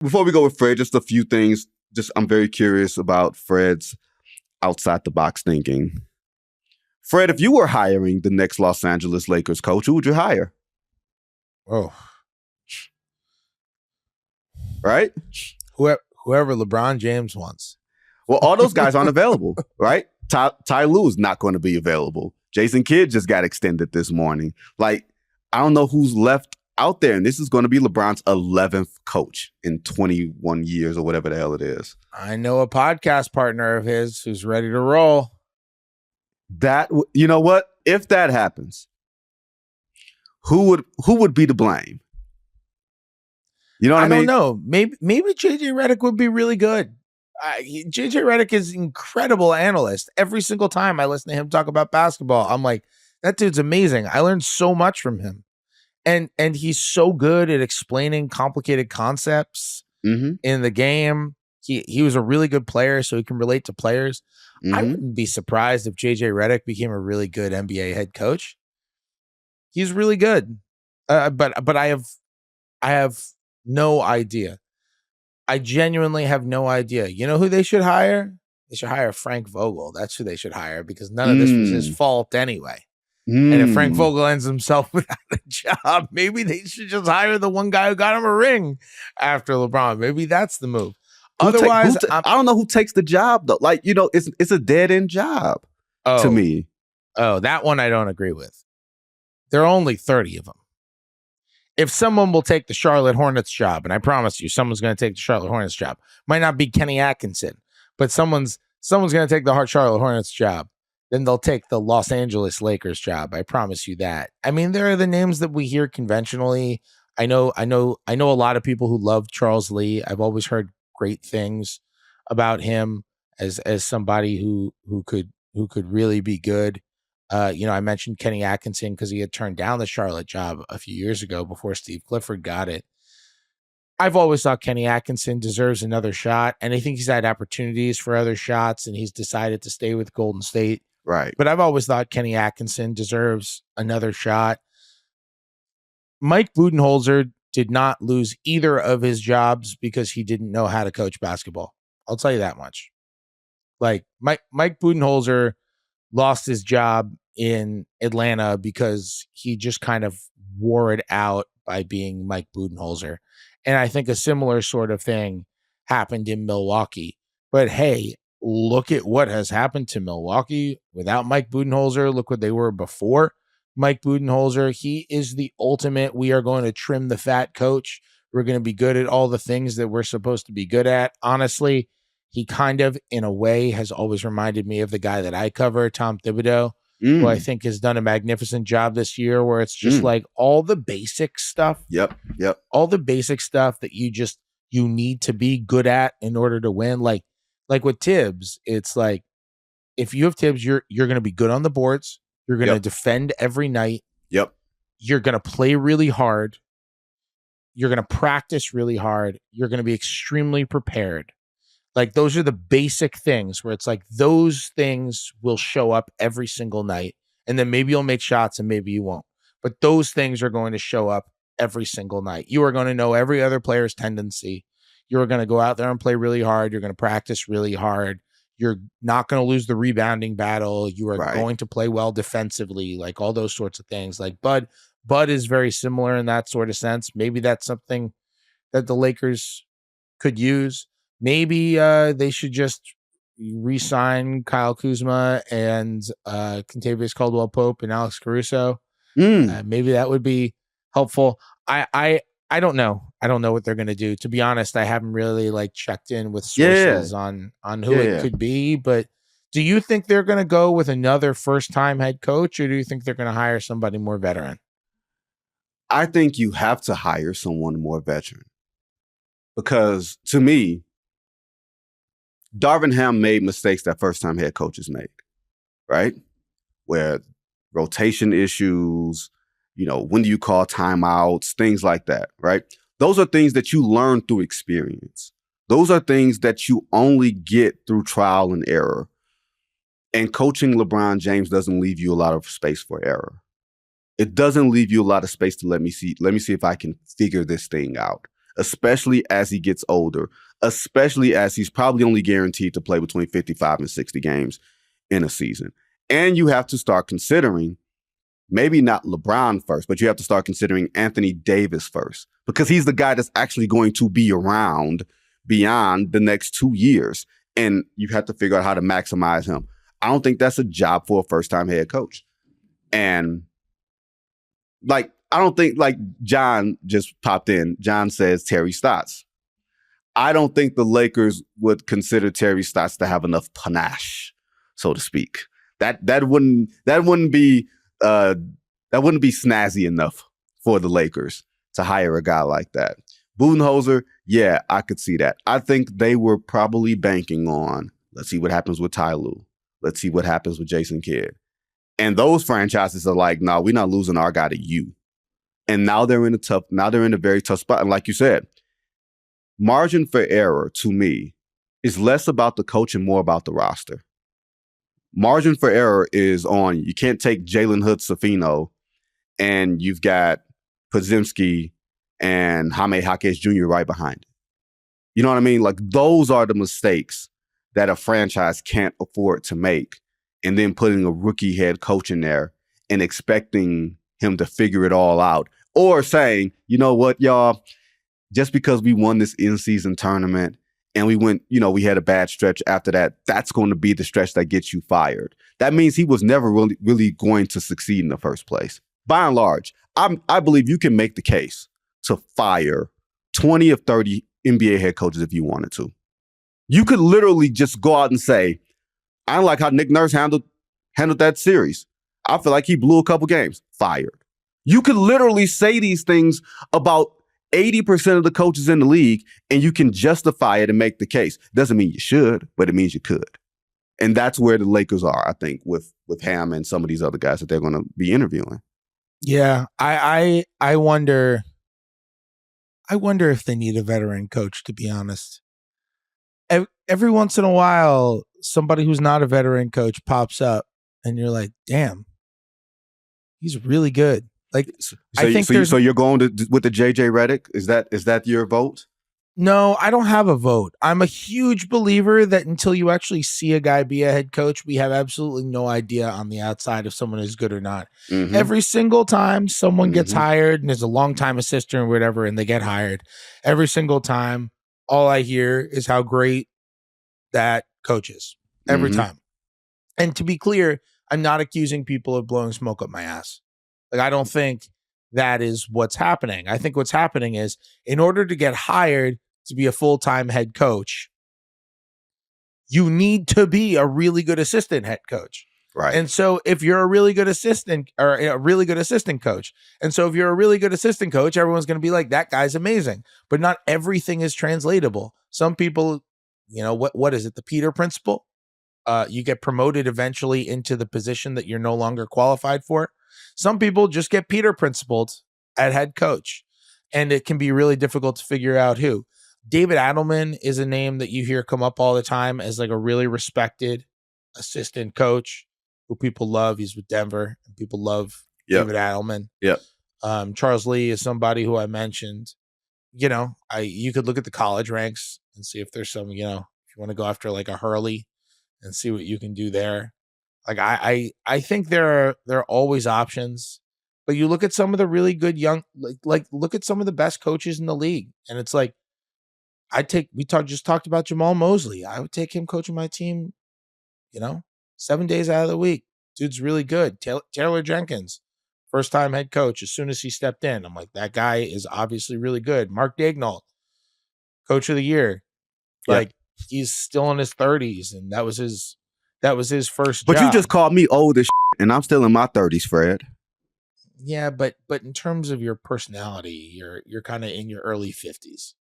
Before we go with Fred, just a few things. I'm very curious about Fred's outside the box thinking. Fred, if you were hiring the next Los Angeles Lakers coach, who would you hire? Oh. Right? Whoever LeBron James wants. Well, all those guys aren't available, right? Ty Lue's not going to be available. Jason Kidd just got extended this morning. Like, I don't know who's left out there. And this is going to be LeBron's 11th coach in 21 years or whatever the hell it is. I know a podcast partner of his who's ready to roll. You know what? If that happens, who would be to blame? You know what I mean? I don't know. Maybe JJ Redick would be really good. JJ Redick is an incredible analyst. Every single time I listen to him talk about basketball, I'm like, that dude's amazing. I learned so much from him. And he's so good at explaining complicated concepts in the game. He was a really good player, so he can relate to players. I wouldn't be surprised if JJ Redick became a really good NBA head coach. He's really good. But I have no idea. I genuinely have no idea. You know who they should hire? They should hire Frank Vogel. That's who they should hire, because none of this was his fault anyway. And if Frank Vogel ends himself without a job, maybe they should just hire the one guy who got him a ring after LeBron. Maybe that's the move. Otherwise, I don't know who takes the job, though. Like, you know, it's a dead-end job to me. Oh, that one I don't agree with. There are only 30 of them. If someone will take the Charlotte Hornets job, and I promise you, someone's going to take the Charlotte Hornets job. Might not be Kenny Atkinson, but someone's going to take the Charlotte Hornets job. Then they'll take the Los Angeles Lakers job. I promise you that. I mean, there are the names that we hear conventionally. I know a lot of people who love Charles Lee. I've always heard great things about him as somebody who could really be good. I mentioned Kenny Atkinson because he had turned down the Charlotte job a few years ago before Steve Clifford got it. I've always thought Kenny Atkinson deserves another shot, and I think he's had opportunities for other shots, and he's decided to stay with Golden State. Right. But I've always thought Kenny Atkinson deserves another shot. Mike Budenholzer did not lose either of his jobs because he didn't know how to coach basketball. I'll tell you that much. Like, Mike Budenholzer lost his job in Atlanta because he just kind of wore it out by being Mike Budenholzer. And I think a similar sort of thing happened in Milwaukee. But hey, look at what has happened to Milwaukee without Mike Budenholzer. Look what they were before Mike Budenholzer. He is the ultimate, we are going to trim the fat coach. We're going to be good at all the things that we're supposed to be good at. Honestly, he kind of, in a way, has always reminded me of the guy that I cover, Tom Thibodeau, who I think has done a magnificent job this year, where it's just like all the basic stuff. Yep. All the basic stuff that you need to be good at in order to win. Like with Tibbs, it's like, if you have Tibbs, you're going to be good on the boards. You're going to defend every night. Yep. You're going to play really hard. You're going to practice really hard. You're going to be extremely prepared. Like, those are the basic things where it's like those things will show up every single night. And then maybe you'll make shots and maybe you won't. But those things are going to show up every single night. You are going to know every other player's tendency. You're going to go out there and play really hard. You're going to practice really hard. You're not going to lose the rebounding battle. You are going to play well defensively, like all those sorts of things. Like Bud is very similar in that sort of sense. Maybe that's something that the Lakers could use. Maybe they should just re-sign Kyle Kuzma and Kentavious Caldwell-Pope and Alex Caruso. Maybe that would be helpful. I don't know. I don't know what they're going to do. To be honest, I haven't really checked in with sources on who it could be. But do you think they're going to go with another first-time head coach, or do you think they're going to hire somebody more veteran? I think you have to hire someone more veteran, because to me, Darvin Ham made mistakes that first-time head coaches make, right? Where rotation issues, when do you call timeouts, things like that, right? Those are things that you learn through experience. Those are things that you only get through trial and error. And coaching LeBron James doesn't leave you a lot of space for error. It doesn't leave you a lot of space to let me see if I can figure this thing out. especially as he gets older, especially as he's probably only guaranteed to play between 55 and 60 games in a season. And you have to start considering maybe not LeBron first, but you have to start considering Anthony Davis first, because he's the guy that's actually going to be around beyond the next 2 years. And you have to figure out how to maximize him. I don't think that's a job for a first-time head coach. And like, I don't think, like John just popped in. John says Terry Stotts. I don't think the Lakers would consider Terry Stotts to have enough panache, so to speak. That wouldn't be snazzy enough for the Lakers to hire a guy like that. Budenholzer, yeah, I could see that. I think they were probably banking on, let's see what happens with Ty Lue. Let's see what happens with Jason Kidd. And those franchises are like, no, we're not losing our guy to you. And now they're in a very tough spot. And like you said, margin for error to me is less about the coach and more about the roster. Margin for error is on, you can't take Jalen Hood-Safino and you've got Podziemski and Jaime Jaquez Jr. right behind it. You know what I mean? Like, those are the mistakes that a franchise can't afford to make. And then putting a rookie head coach in there and expecting him to figure it all out. Or saying, you know what, y'all, just because we won this in-season tournament and we had a bad stretch after that, that's going to be the stretch that gets you fired. That means he was never really going to succeed in the first place. By and large, I believe you can make the case to fire 20 of 30 NBA head coaches if you wanted to. You could literally just go out and say, I don't like how Nick Nurse handled that series. I feel like he blew a couple games. Fired. You could literally say these things about 80% of the coaches in the league, and you can justify it and make the case. Doesn't mean you should, but it means you could. And that's where the Lakers are, I think, with Ham and some of these other guys that they're going to be interviewing. Yeah, I wonder if they need a veteran coach, to be honest. Every once in a while, somebody who's not a veteran coach pops up, and you're like, damn, he's really good. Like, so you're going with the JJ Redick? Is that your vote? No, I don't have a vote. I'm a huge believer that until you actually see a guy be a head coach, we have absolutely no idea on the outside if someone is good or not. Mm-hmm. Every single time someone gets hired and is a longtime assistant or whatever, and they get hired, every single time, all I hear is how great that coach is. Every time. And to be clear, I'm not accusing people of blowing smoke up my ass. Like, I don't think that is what's happening. I think what's happening is, in order to get hired to be a full-time head coach, you need to be a really good assistant head coach. Right. And so if you're a really good assistant or a really good assistant coach, and so if you're a really good assistant coach, everyone's going to be like, that guy's amazing. But not everything is translatable. Some people, what is it? The Peter principle? You get promoted eventually into the position that you're no longer qualified for. Some people just get Peter principled at head coach, and it can be really difficult to figure out who. David Adelman is a name that you hear come up all the time as like a really respected assistant coach who people love. He's with Denver, and people love David Adelman. Yep. Charles Lee is somebody who I mentioned. You could look at the college ranks and see if there's some, if you want to go after like a Hurley and see what you can do there. Like, I think there are always options, but you look at some of the really good young, like look at some of the best coaches in the league, and it's like, just talked about Jamal Mosley. I would take him coaching my team, 7 days out of the week. Dude's really good. Taylor Jenkins, first time head coach. As soon as he stepped in, I'm like, that guy is obviously really good. Mark Daigneault, coach of the year. Like, he's still in his 30s, and that was his first But job. you just called me old as and I'm still in my 30s, Fred. Yeah, but in terms of your personality, you're kind of in your early 50s.